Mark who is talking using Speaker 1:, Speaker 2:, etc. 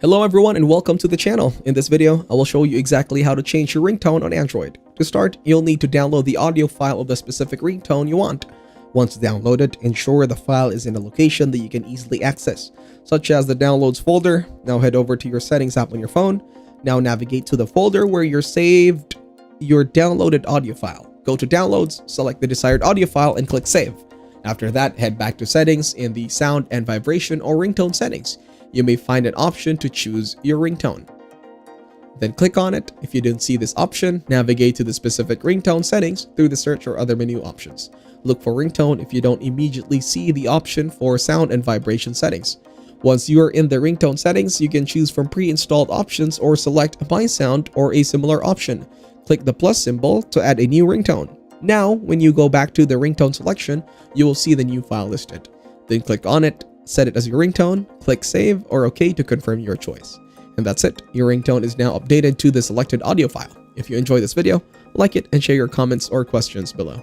Speaker 1: Hello everyone and welcome to the channel. In this video, I will show you exactly how to change your ringtone on Android. To start, you'll need to download the audio file of the specific ringtone you want. Once downloaded, ensure the file is in a location that you can easily access, such as the Downloads folder. Now head over to your Settings app on your phone. Now navigate to the folder where you're saved your downloaded audio file. Go to Downloads, select the desired audio file and click Save. After that, head back to Settings in the Sound and Vibration or Ringtone settings. You may find an option to choose your ringtone. Then click on it. If you didn't see this option, navigate to the specific ringtone settings through the search or other menu options. Look for ringtone if you don't immediately see the option for sound and vibration settings. Once you are in the ringtone settings, you can choose from pre-installed options or select My Sound or a similar option. Click the plus symbol to add a new ringtone. Now, when you go back to the ringtone selection, you will see the new file listed. Then click on it, set it as your ringtone, click Save or OK to confirm your choice. And that's it. Your ringtone is now updated to the selected audio file. If you enjoyed this video, like it and share your comments or questions below.